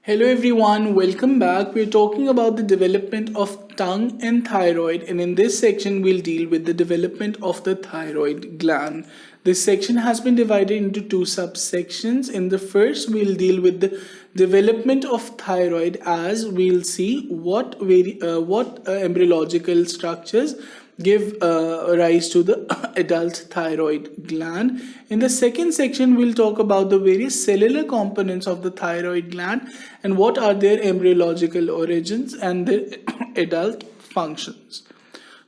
Hello everyone, welcome back. We're talking about the development of tongue and thyroid, and in this section we'll deal with the development of the thyroid gland. This section has been divided into two subsections. In the first, we'll deal with the development of thyroid, as we'll see what embryological structures give rise to the adult thyroid gland. In the second section, we'll talk about the various cellular components of the thyroid gland and what are their embryological origins and their adult functions.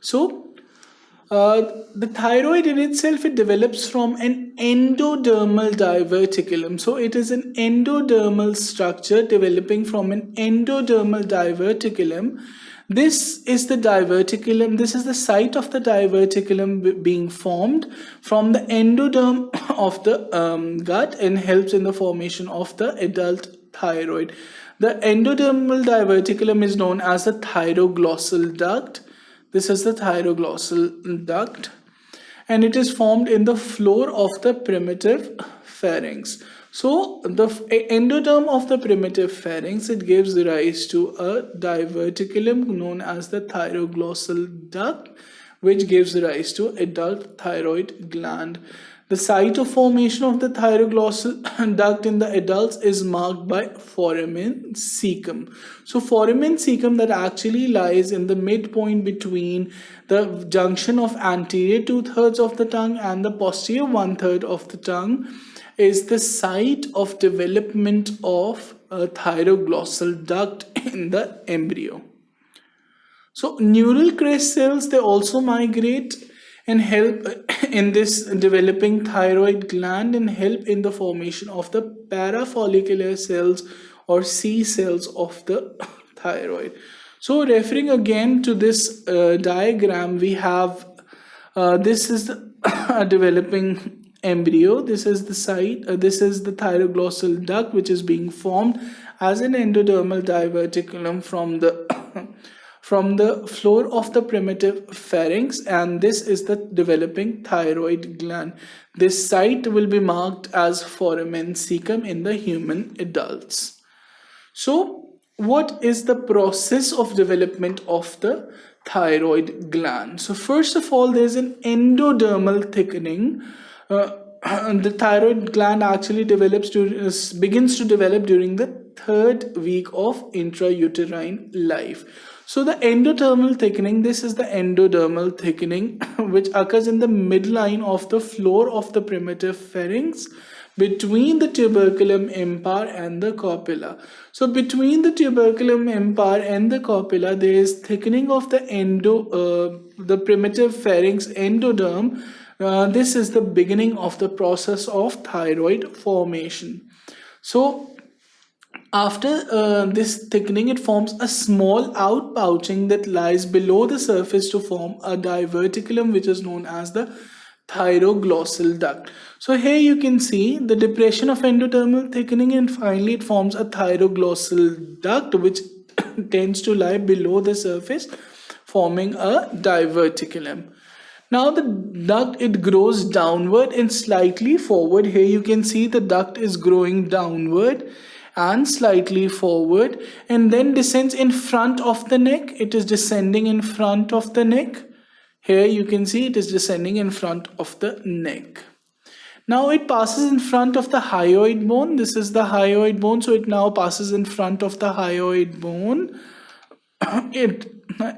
So, the thyroid in itself, it develops from an endodermal diverticulum. So it is an endodermal structure developing from an endodermal diverticulum. This is the diverticulum. This is the site of the diverticulum being formed from the endoderm of the gut and helps in the formation of the adult thyroid. The endodermal diverticulum is known as the thyroglossal duct. This is the thyroglossal duct, and it is formed in the floor of the primitive pharynx. So the endoderm of the primitive pharynx, it gives rise to a diverticulum known as the thyroglossal duct, which gives rise to adult thyroid gland. The site of formation of the thyroglossal duct in the adults is marked by foramen cecum. So foramen cecum, that actually lies in the midpoint between the junction of anterior 2/3 of the tongue and the posterior 1/3 of the tongue, is the site of development of a thyroglossal duct in the embryo. So neural crest cells, they also migrate and help in this developing thyroid gland and help in the formation of the parafollicular cells or C cells of the thyroid. So referring again to this diagram, we have this is the developing embryo. This is the site, this is the thyroglossal duct, which is being formed as an endodermal diverticulum from the floor of the primitive pharynx, and this is the developing thyroid gland. This site will be marked as foramen cecum in the human adults. So what is the process of development of the thyroid gland? So first of all, there's an endodermal thickening. The thyroid gland actually begins to develop during the 3rd week of intrauterine life. So the endodermal thickening, this is the endodermal thickening which occurs in the midline of the floor of the primitive pharynx between the tuberculum impar and the copula. So between the tuberculum impar and the copula, there is thickening of the primitive pharynx endoderm. This is the beginning of the process of thyroid formation. So after this thickening, it forms a small outpouching that lies below the surface to form a diverticulum, which is known as the thyroglossal duct. So here you can see the depression of endodermal thickening, and finally it forms a thyroglossal duct which tends to lie below the surface, forming a diverticulum. Now the duct, it grows downward and slightly forward. Here you can see the duct is growing downward and slightly forward, and then descends in front of the neck. It is descending in front of the neck. Here you can see it is descending in front of the neck. Now it passes in front of the hyoid bone. This is the hyoid bone, so it now passes in front of the hyoid bone.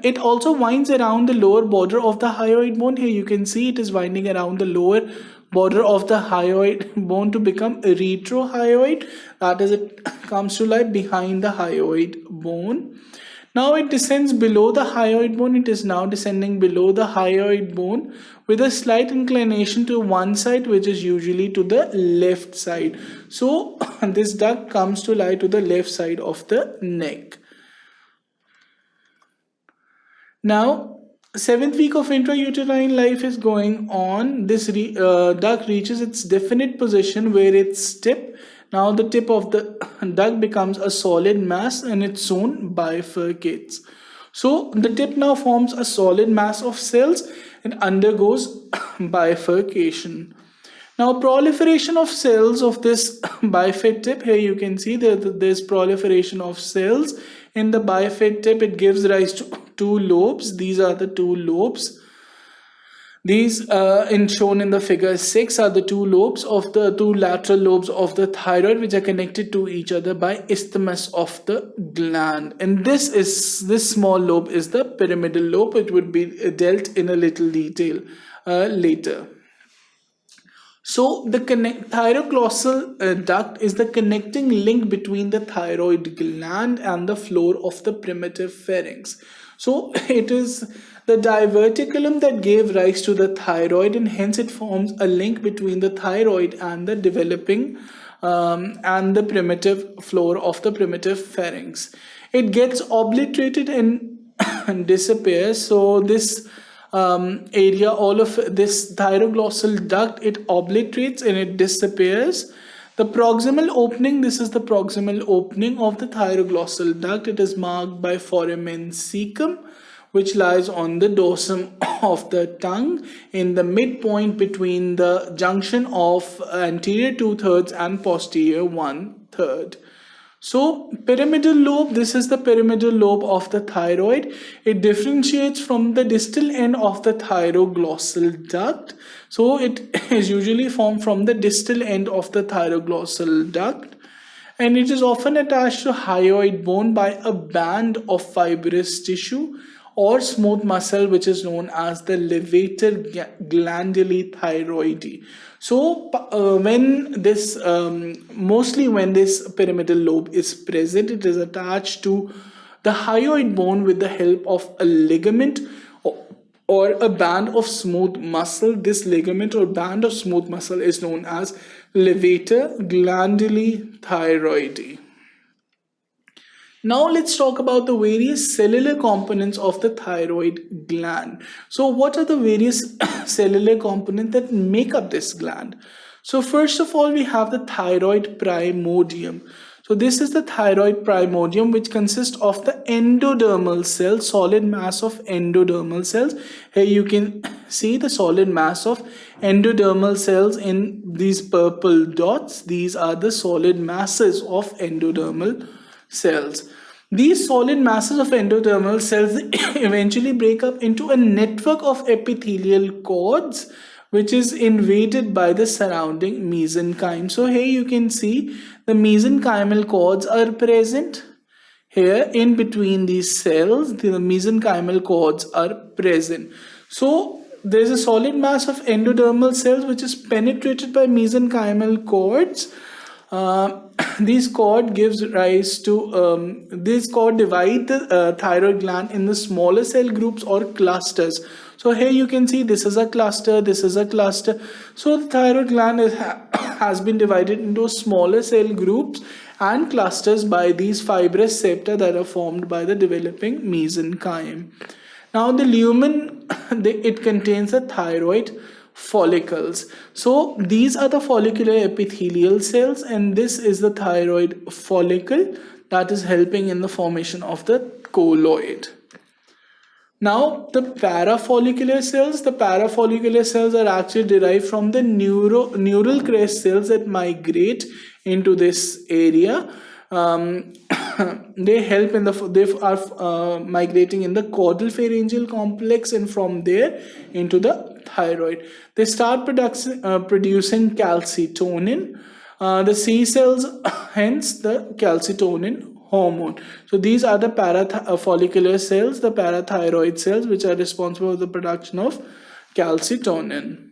It also winds around the lower border of the hyoid bone. Here you can see it is winding around the lower border of the hyoid bone to become retrohyoid. That is, it comes to lie behind the hyoid bone. Now it descends below the hyoid bone. It is now descending below the hyoid bone with a slight inclination to one side, which is usually to the left side. So this duct comes to lie to the left side of the neck. Now 7th week of intrauterine life is going on. This duct reaches its definite position where its tip, now the tip of the duct becomes a solid mass and it soon bifurcates. So the tip now forms a solid mass of cells and undergoes bifurcation. Now, proliferation of cells of this bifid tip, here you can see that there's proliferation of cells in the bifid tip. It gives rise to two lobes. These are the two lobes. These, shown in the figure 6, are the two lobes of the two lateral lobes of the thyroid, which are connected to each other by isthmus of the gland. And this small lobe is the pyramidal lobe. It would be dealt in a little detail later. So the thyroglossal duct is the connecting link between the thyroid gland and the floor of the primitive pharynx. So it is the diverticulum that gave rise to the thyroid, and hence it forms a link between the thyroid and the developing and the primitive floor of the primitive pharynx. It gets obliterated and disappears. So this area, all of this thyroglossal duct, it obliterates and it disappears. The proximal opening, this is the proximal opening of the thyroglossal duct. It is marked by foramen cecum, which lies on the dorsum of the tongue in the midpoint between the junction of anterior 2/3 and posterior 1/3. So pyramidal lobe, this is the pyramidal lobe of the thyroid. It differentiates from the distal end of the thyroglossal duct. So it is usually formed from the distal end of the thyroglossal duct, and it is often attached to hyoid bone by a band of fibrous tissue or smooth muscle, which is known as the levator glanduli thyroidi. So mostly when this pyramidal lobe is present, it is attached to the hyoid bone with the help of a ligament or a band of smooth muscle. This ligament or band of smooth muscle is known as levator glanduli thyroidi. Now let's talk about the various cellular components of the thyroid gland. So what are the various cellular components that make up this gland? So first of all, we have the thyroid primordium. So this is the thyroid primordium, which consists of the endodermal cells, solid mass of endodermal cells. Here you can see the solid mass of endodermal cells in these purple dots. These are the solid masses of endodermal cells. These solid masses of endodermal cells eventually break up into a network of epithelial cords, which is invaded by the surrounding mesenchyme. So here you can see the mesenchymal cords are present. Here in between these cells, the mesenchymal cords are present. So there's a solid mass of endodermal cells which is penetrated by mesenchymal cords. This cord divide the thyroid gland in the smaller cell groups or clusters. So here you can see this is a cluster, this is a cluster. So the thyroid gland has been divided into smaller cell groups and clusters by these fibrous septa that are formed by the developing mesenchyme. Now the lumen, it contains the thyroid follicles. So these are the follicular epithelial cells, and this is the thyroid follicle that is helping in the formation of the colloid. Now the parafollicular cells are actually derived from the neural crest cells that migrate into this area. They are migrating in the caudal pharyngeal complex, and from there into the thyroid. They start producing calcitonin. The C cells, hence the calcitonin hormone. So these are the parafollicular cells, the parathyroid cells, which are responsible for the production of calcitonin.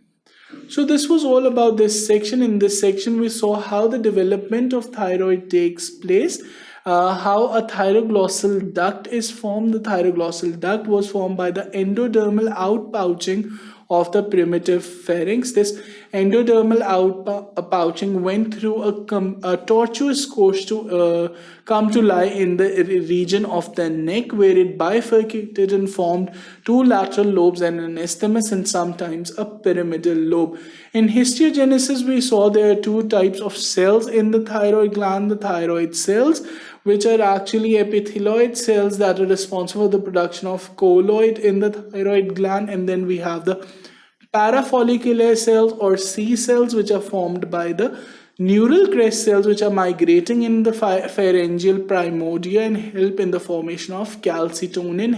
So this was all about this section. In this section, we saw how the development of thyroid takes place, how a thyroglossal duct is formed. The thyroglossal duct was formed by the endodermal outpouching of the primitive pharynx. This endodermal outpouching went through a tortuous course to come to lie in the region of the neck, where it bifurcated and formed two lateral lobes and an isthmus, and sometimes a pyramidal lobe. In histogenesis, we saw there are two types of cells in the thyroid gland: the thyroid cells, which are actually epithelioid cells that are responsible for the production of colloid in the thyroid gland, and then we have the Parafollicular cells or C cells, which are formed by the neural crest cells, which are migrating in the pharyngeal primordia and help in the formation of calcitonin,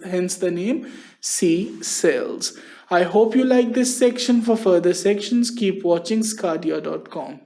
hence the name C cells. I hope you like this section. For further sections, keep watching sqadia.com.